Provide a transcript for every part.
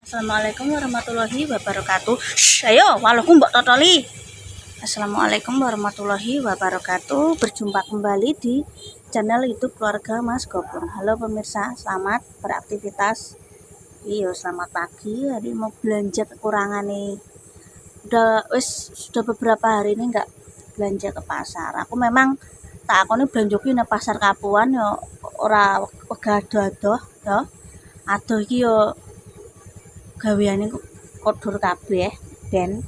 Assalamualaikum warahmatullahi wabarakatuh. Ayo, walaupun mbok totoli. Assalamualaikum warahmatullahi wabarakatuh. Berjumpa kembali di channel YouTube keluarga Mas Gopong. Halo pemirsa, selamat beraktivitas. Iya, selamat pagi. Hari mau belanja kekurangan nih. Sudah beberapa hari ini nggak belanja ke pasar. Aku memang tak aku nih belanjoku nang pasar Kapuan yo ora wegah ado-ado yo. Adoh iki yo gaweane kodur kabeh ben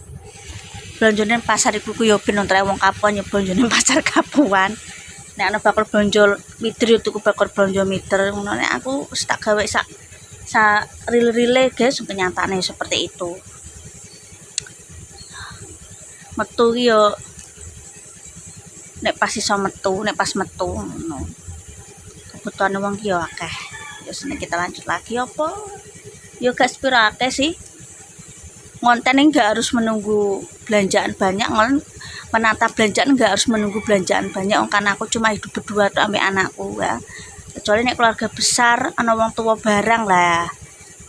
blonjone pasar iku yo ben ontre wong Kapuan yo blonjone pasar Kapuan. Nek ana bakal blonjo mider yo tuku bakal blonjo mider ngono. Nek aku wis tak gawe sak ril-rile guys, kenyataannya seperti itu. Metu yo nek pas iso metu, nek pas metu ngono. Kebutuhan wong ki yo akeh. Ya sini kita lanjut lagi apa? Yo gak sepiro akeh sih. Konten enggak harus menunggu belanjaan banyak, menata belanjaan enggak harus menunggu belanjaan banyak, karena aku cuma hidup berdua tuh sama anakku ya. Kecuali nek keluarga besar ana wong tua barang lah.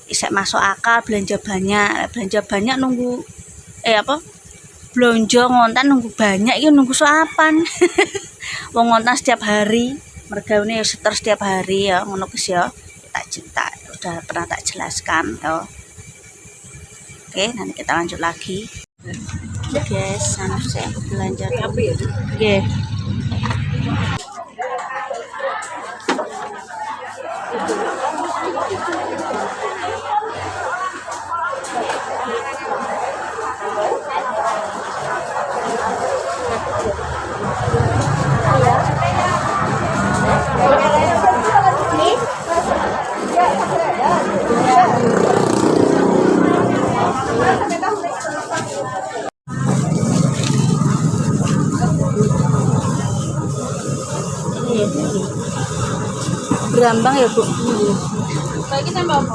Isek masuk akal belanja banyak nunggu belanja ngontan nunggu banyak itu nunggu soapan. Wong ngontan setiap hari, mergaune ya seter setiap hari ya, ngono guys ya. Tak udah pernah tak jelaskan ya. Oke, nanti kita lanjut lagi. Oke guys, saya belanja dulu. Oke. Berambang ya Bu. Kayak kita mau apa?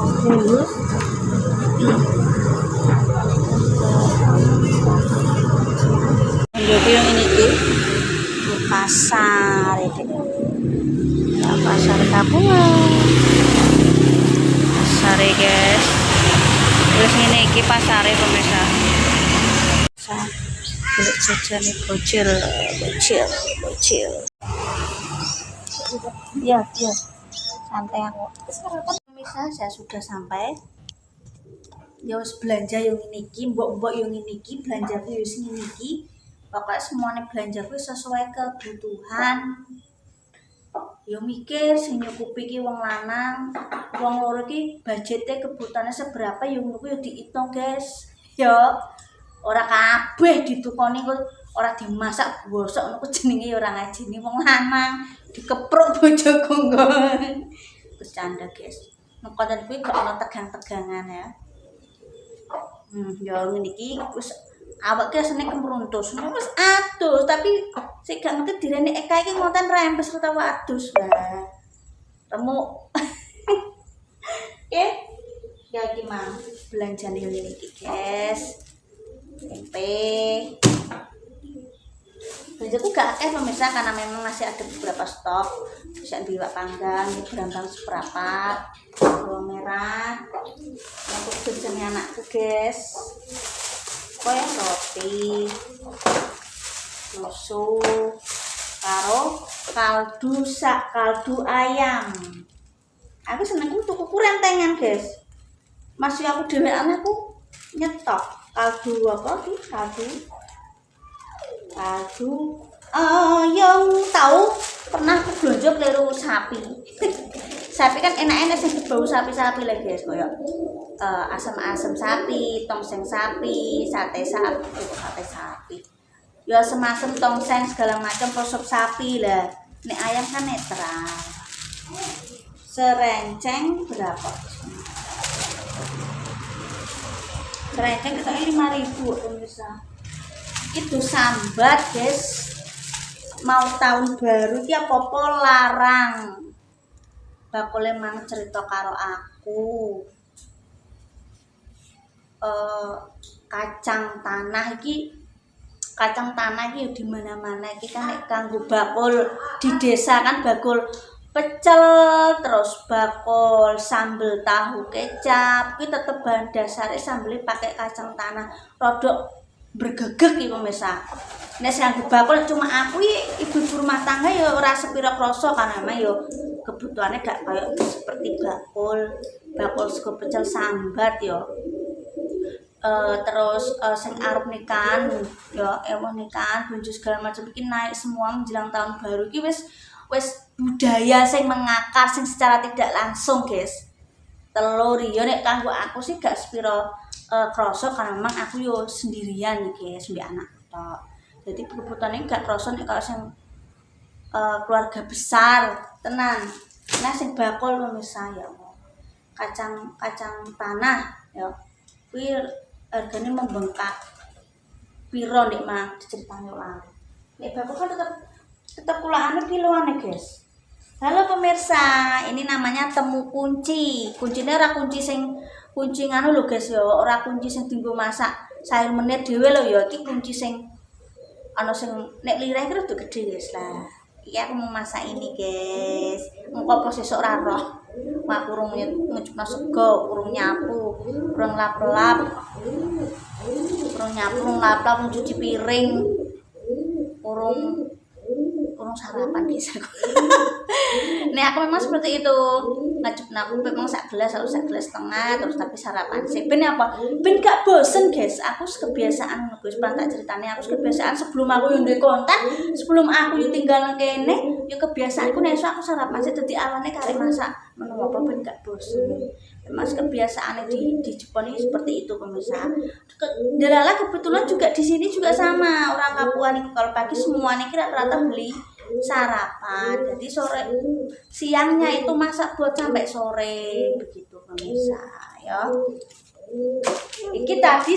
Jadi yang ini di pasar itu. Ya, pasar Kapungan. Pasar guys. Terus ini iki pasare pemirsa. Boleh jajan nih bocil. Ya. Santai aku. Pemirsa, saya sudah sampai. Ya wis belanja yang ini iki, mbok-mbok yang ini iki, belanjaku yo sing ini iki. Pokoknya semuanya belanjaku sesuai kebutuhan. Yo mikir sing nyukupi iki wong lanang, wong loro iki budgetnya kebutuhannya seberapa yo ngono yo diitung, guys. Yo ora kabeh ditukoni kok ora dimasak bosok ngono jenenge yo ora ngajeni wong lanang, dikepruk bojoku nggon. Bercanda guys. Nek konten kuwi gak ono tegang-tegangan ya. Ya ngene iki wis awake asline kemruntus. Wis adus tapi sik gak ngerti direne Eka iki ngonten rempes utawa adus. Lah. Remuk. Oke. Ya iki mang belanjane ngene iki, guys. Tempe. Belanjaku gak akeh pemirsa karena memang masih ada beberapa stok. Bisa biwak panggang, berambang seperempat, bawang merah. Untuk jajannya anakku guys. Koyo roti, susu, karo kaldu ayam. Aku seneng tuku rentengan guys. Masih aku dhewean aku nyetok kaldu yang tahu pernah aku belanja keliru sapi. Sapi kan enak-enak sih bau sapi-sapi lah guys, koyo asam-asam sapi, tongseng sapi, sate sapi. Ya asam-asam tongseng segala macam prosop sapi lah. Nek ayam kan netral. Serenceng berapa? Serenceng kita 5.000 pemirsa. Itu sambat guys. Mau tahun baru ki apa-apa larang. Bakule mang cerita karo aku. Kacang tanah iki di mana-mana iki kan nek kanggo bakul di desa kan bakul pecel, terus bakul sambel tahu kecap, kuwi tetep bahan dasare sambel pakai kacang tanah. Rodok bergegek iki pemirsa. Nek sing bakul cuma aku ibu rumah tangga ya ora sepira krasa karena memang ya kebutuhannya gak kayak seperti bakul sego pecel sambat ya. Terus sing arep nikahan ya ewah nikahan bonjo segala macam iki naik semua menjelang tahun baru iki wis budaya sing mengakar sing secara tidak langsung guys. Telur ya nek kanggo aku sih gak sepira krasa karena memang aku yo sendirian nih guys mbek anak tok. Jadi kebutuhannya gak krasa nek kalau sing keluarga besar tenan. Nah sing bakul pemirsa ya Allah. Kacang tanah ya. Kuwi harganya membengkak. Piro nek mah diceritani wae. Nek bakul kan tetap kulaannya kiloan ya guys. Halo pemirsa, ini namanya temu kunci. Kuncinya ora kunci sing kunci nganu lho guys ya, ora kunci sing dienggo masak sayur menit dhewe lho ya. Iki kunci sing ana sing nek lirah iki rada gedhe guys lah. Iki aku mau masak ini guys. Engko apa sesuk ora roh. Mak urung ngecupno sego, urung nyapu, urung lap-lap. Urung nyapu, urung lap-lap, nyuci piring. Urung sarapan guys aku. Nih aku memang seperti itu. Ngajupna aku memang sak gelas setengah terus tapi sarapan sih. Ben apa? Ben gak bosen guys. Aku kebiasaan guys, pernah tak ceritanya aku kebiasaan sebelum aku yang konten, sebelum aku yang tinggal nang kene, yo kebiasaanku nek aku sarapan sih dadi awalnya karek masak menu apa ben gak bosen. Memang kebiasaan di Jepang ini seperti itu pemirsa. Delala kebetulan juga di sini juga sama orang Kapuan itu kalau pagi semuanya rata-rata beli sarapan. Jadi siangnya itu masak buat sampai sore begitu pemirsa ya. Iki tadi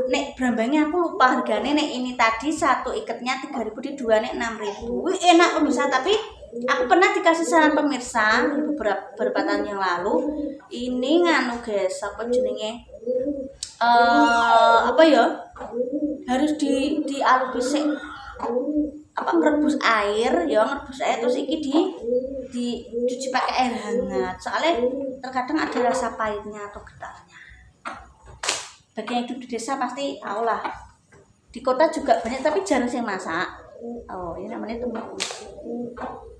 nek brambangnya aku lupa harganya nek ini tadi satu ikatnya 3.000 di dua nek 6.000. Enak pemirsa tapi aku pernah dikasih saran pemirsa beberapa tahun yang lalu ini nganu guys apa jenenge apa ya harus dialubis apa merebus air terus iki dicuci pakai air hangat soalnya terkadang ada rasa pahitnya atau getarnya. Bagi yang hidup di desa pasti tahu lah, di kota juga banyak tapi jarang sih masak. Oh ini namanya temu.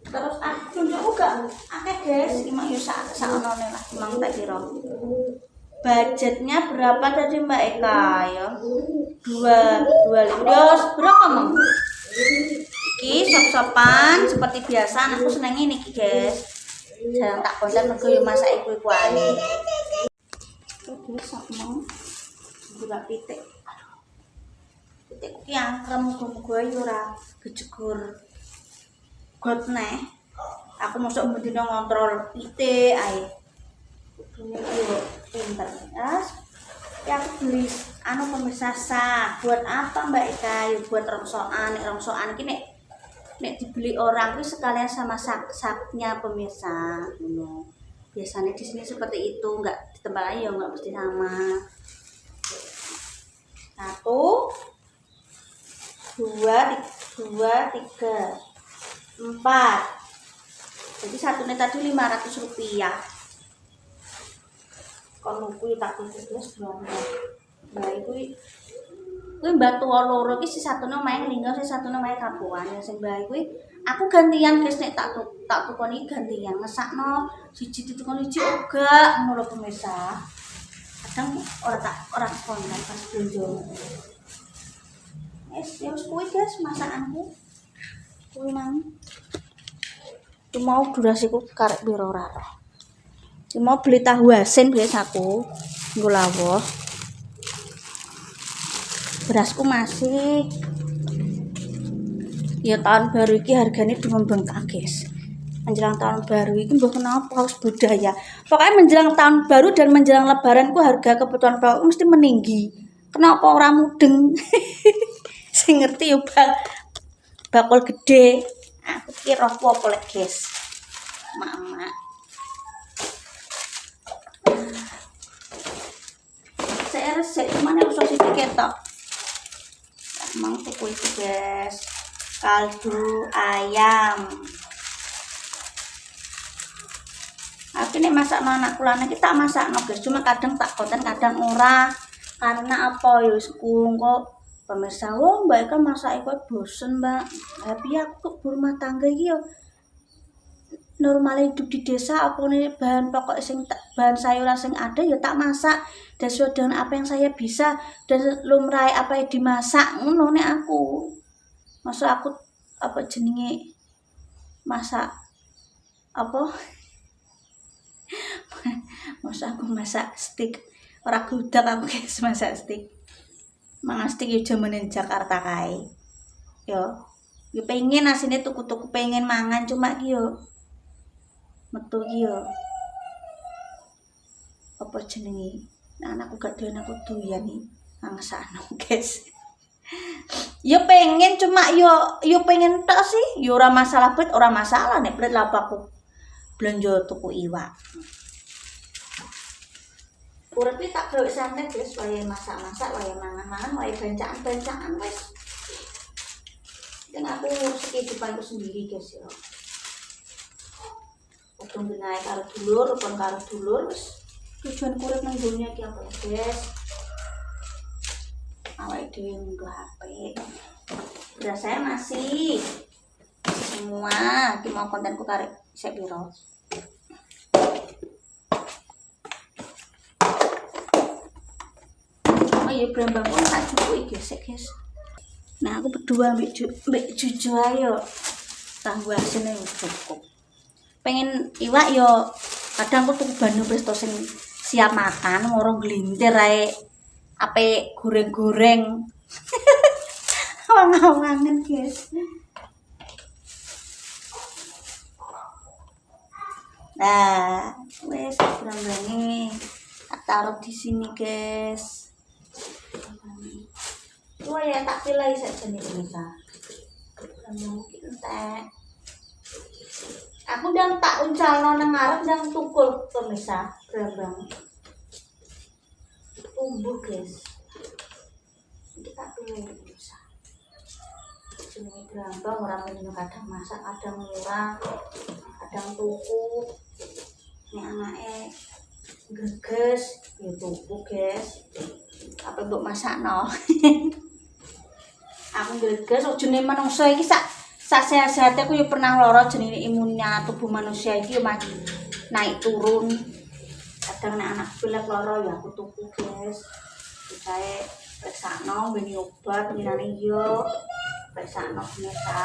Terus tunjukku gak akeh guys emang yo saknone lah emang tak kira budgetnya berapa tadi Mbak Eka ya 2 berapa Mang? Iki sop-sopan seperti biasa anakku seneng ini guys. Jarang tak konten mergo yo masak iku ae. Terus sak mau buka pitik. Pitik ki angkrem muga-muga yo ora gejegur. Got neh. Aku mosok mendino ngontrol pitik ae. Kudune yo pinter. Ya aku beli pemirsa buat apa Mbak Eka? Ya buat rongsokan. Rongsokan iki nek dibeli orang itu sekalian sama saknya pemirsa. Biasanya di sini seperti itu, enggak di tempat lain ya enggak mesti sama. 1 2 3 4. Jadi satunya tadi 500 rupiah. Kon kuwi tak tulis berapa. Nah kuwi mbak tua loro iki si satune omahe ninggal si satune omahe Kapuan. Sing mbak kuwi aku gantian guys nek tak tukoni gantian ngesakno siji ditukoni siji uga ngono pemirsa. Kadang ora konten pas belanja. Wis kuwi guys masakanku. Kuwi mang. Itu mau durasiku karek piro ora. Mau beli tahu asin guys aku nggo lawuh. Berasku masih ya tahun baru iki harganya membengkak guys. Menjelang tahun baru iki mbah kenapa harus budaya. Pokoknya menjelang tahun baru dan menjelang lebaran ku harga kebutuhan pokok mesti meninggi. Kenapa orang mudeng? Sing ngerti yo bakul gede. Aku kira apa lek guys. Mama. Saya resep mana usah sithik ketok. Emang tuku itu guys kaldu ayam Tapi nek masakno anakku lanang iki tak masakno guys, cuma kadang tak konten kadang ora. Karena apa ya wis kok pemirsa, wong Mbak Eka masak kok bosen, Mbak. Tapi aku berumah tangga iki yo normal hidup di desa, apa nih bahan pokok bahan sayuran sing ada ya tak masak dan sesuai dengan apa yang saya bisa dan lumrah apa yang dimasak ngono nek aku. Maksud aku apa jenenge masak apa maksud aku masak steak ora gudeg aku guys masak steak. Mangan steak yo jamane Jakarta kae. Yo pengen asine tuku-tuku pengen mangan cuma ki yo metu ki yo apa jenenge nah, anakku gak doyan aku doyan nih ngasakno guys. Yo pengen cuma yo pengen tok sih yo ora masalah bet ora masalah nek bet lah aku belanja tuku iwak. Urip tak gawe santai guys, wae masak-masak, wae mangan-mangan, wae bancaan-bancaan wis. Dan aku kehidupanku sendiri guys ya. Udung benae karo dulur, rukun karo dulur wis. Tujuan urip nang dunya iki apa guys? Awake dhewe ngunduh HP. Udah saya masih semua iki mau kontenku karek sik piro. Ya brambang pun tak cukup guys. Nah aku berdua mbak Juju ayo tangguh hasilnya cukup. Pengen iwak yo kadang aku tuku banu presto sing siap makan ngorong gelintir ae ape goreng-goreng. Awang-awangan guys. Nah wes brambangnya tak taruh di sini guys. Wah ya tak pilih saja nih pemirsa. Mungkin entek. Aku dan tak uncalno nang ngarep dan tukul pemirsa brambang. Tumbuh guys. Kita pilih pemirsa. Jenenge brambang ora menyo kadang masak, kadang murah, kadang tuku. Nek anake greges ya tuku guys. Apa mbok masakno? Aku greges ojone manungsa iki sak sehat-sehate aku yo pernah lara jenenge imunnya tubuh manusia iki yo naik turun. Kadang nek anak pilek lara ya aku tuku guys. Dicae peksakno mbeni obat minane yo peksakno biasa.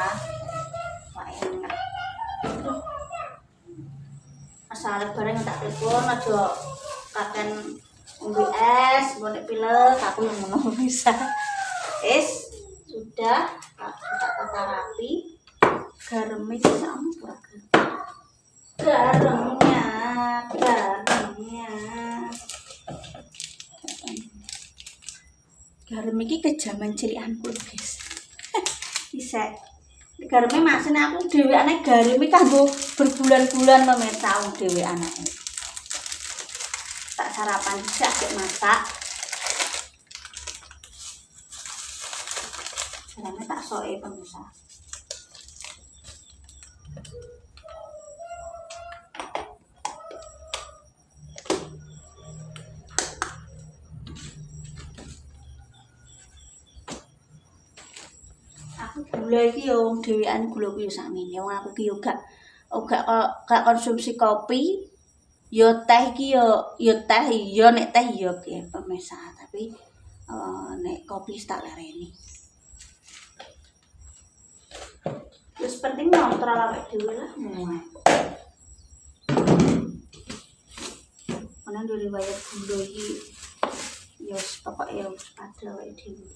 Wah enak. Asal bareng tak telepon aja kaken umbi es, bonek pilek, aku yang ngono bisa. Sudah, kita tata rapi. Garamnya bisa ampun. Garamnya. Garam iki kejaman cilikanku guys. Bisa. Garamnya maksudnya aku dhewe anak garam iki kanggo berbulan-bulan pemirsa dhewe anake. Tak sarapan bisa masak. Garamnya tak soe pemirsa. Aku gula iki yo wong dhewean gula ku yo sakmene. Wong aku ki yo gak konsumsi kopi. Yo teh iki yo teh yo nek teh yo pemirsa, tapi nek kopi tak lereni. Wis penting ngontrol awake dhewe lah mulai. Ana riwayat gula iki yo pokoke yo padha awake dhewe.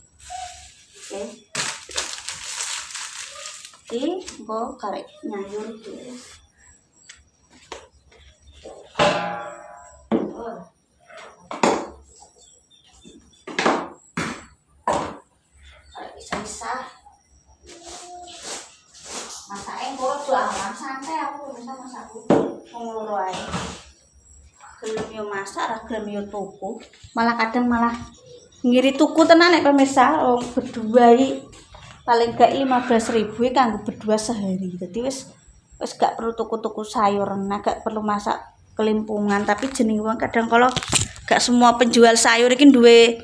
Oke. Iki mbok karek nyayur guys. Bisa masaknya kalau tuh aman santai aku bisa masakku ngulur ae gelem yo masak gelem yo tuku malah kadang malah ngiri tuku tenan nek pemirsa berdua iki paling gak 15.000 kanggo berdua sehari. Jadi wis gak perlu tuku-tuku sayur, gak perlu masak kelimpungan, tapi jenenge wong kadang kalau gak semua penjual sayur iki duwe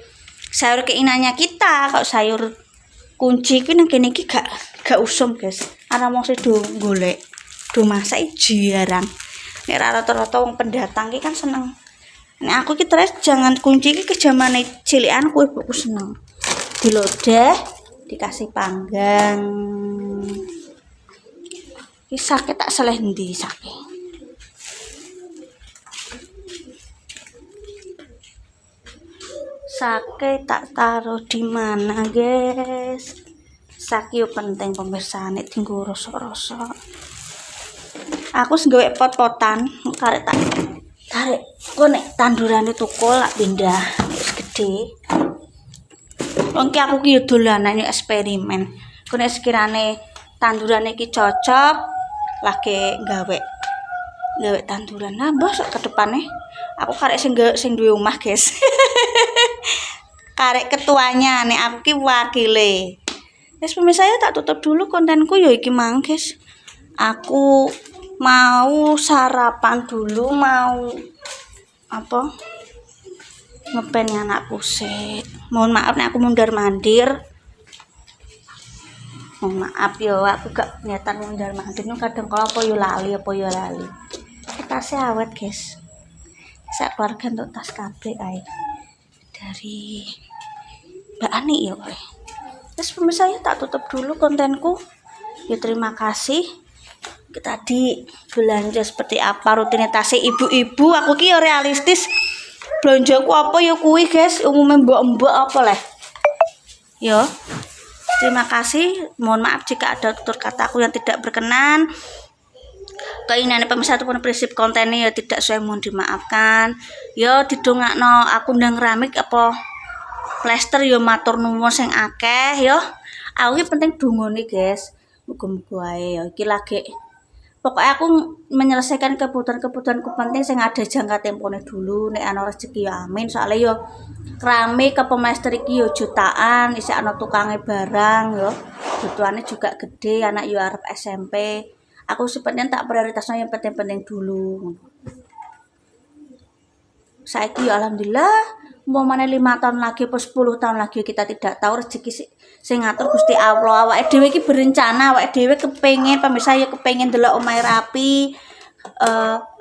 sayur keinginannya kita. Kok sayur kunci iki nang kene iki gak usum, guys. Ana wong sing do golek, do masak jarang. Nek rata-rata wong pendatang iki kan seneng. Nek aku ki terus jangan kunci iki ke zamane cilikanku ibuku seneng. Dilodeh, dikasih panggang. Ki sake tak seleh ndi sake. Sake tak taruh di mana, guys? Sake yo penting pemirsa, nek dienggo rosok-rosok. Aku sing gawe pot-potan, karek tak tarik. Kok nek tandurane tukul lak pindah wis gede. Wong ki aku ki yo dolanan yo eksperimen. Kok nek sekirane tandurane iki cocok, lagi gawe tanduran. Nah, mbah sok ke depane. Aku karek sing duwe omah, guys. Karek ketuanya, nek aku ki wakile. Wis pemirsa ya tak tutup dulu kontenku yo iki mang, guys. Aku mau sarapan dulu, mau apa? Ngepen anakku sih. Mohon maaf nek aku mundar-mandir. Mohon maaf yo, aku gak niatan mundar-mandir. Kadang kalau apa yo lali. Tasnya awet, guys. Sak keluarga untuk tas kabeh ae. Dari Mbak Ani ya, kowe. Terus pemirsa ya tak tutup dulu kontenku. Ya terima kasih. Tadi belanja seperti apa rutinitasnya ibu-ibu. Aku ki realistis. Belanjaku apa ya kuwi, guys. Umumnya mbok-mbok apa lah. Yo. Terima kasih. Mohon maaf jika ada tutur kataku yang tidak berkenan. Keinginan pemirsa ataupun prinsip kontennya ya tidak sesuai, mohon dimaafkan. Yo didongakno aku ndang keramik apa plester yo matur nuwun sing akeh yo. Aku iki penting dongone, guys. Muga-muga ae yo iki lagi pokoknya aku menyelesaikan kebutuhanku penting sing ada jangka tempone dulu. Nek ana rezeki ya amin. Soalnya yo keramik apa plester iki yo jutaan, isih ana tukange barang yo. Butuhannya juga gede, anak yo arep SMP. Aku sebenarnya tak prioritasnya yang penting-penting dulu. Saiki ya alhamdulillah, umpamane 5 tahun lagi atau 10 tahun lagi kita tidak tahu rezeki sing ngatur Gusti Allah. Awake dhewe iki berencana, awake dhewe kepengin pemirsa ya kepengin delok omahe rapi.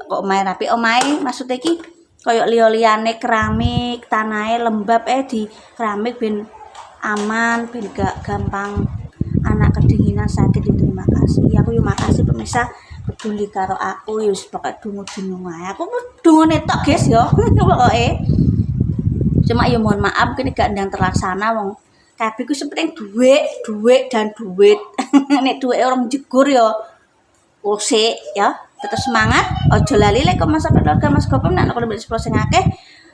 Kok omahe rapi, omahe maksudnya iki koyo liya-liyane keramik, tanahe lembab di keramik ben aman, ben gak gampang anak kedinginan sakit. Terima kasih. Aku yo makasih pemirsa peduli karo aku yo pokoke dungu-dungu ae. Aku dungone tok, guys yo. Pokoke cuma yo mohon maaf kene gak ndang terlaksana wong kabeh ku penting duit dan duit. Nek duwe orang jegur yo usik ya. Tetap semangat, ojo lali like comment sampai keluarga Mas Gopem nek kalau beli sing akeh.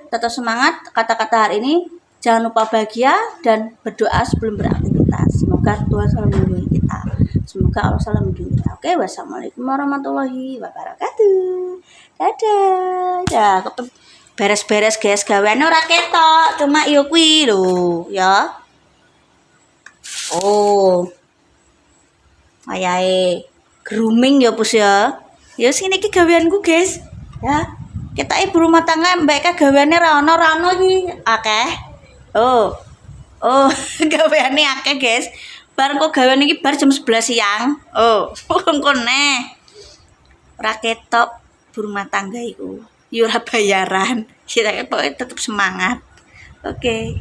Tetap semangat, kata-kata hari ini jangan lupa bahagia dan berdoa sebelum beraktivitas. Semoga Tuhan selalu melindungi kita. Semoga Allah selalu melindungi kita. Oke, wassalamualaikum warahmatullahi wabarakatuh. Dadah. Ya, beres-beres, guys. Gaweane ora ketok, cuma yo kuwi lho, ya. Oh. Ayahe grooming ya, Pus ya. Ya sini iki gaweanku, guys. Ya. Kita ibu rumah tangga mbak gaweane ra ono iki akeh. Oh, gaweane akeh, guys. Bar kok gaweane iki bar jam 11 siang. Oh, engko neh. Ora ketok rumah tangga iku. Ya ora bayaran. Sira pokoke tetep semangat. Oke.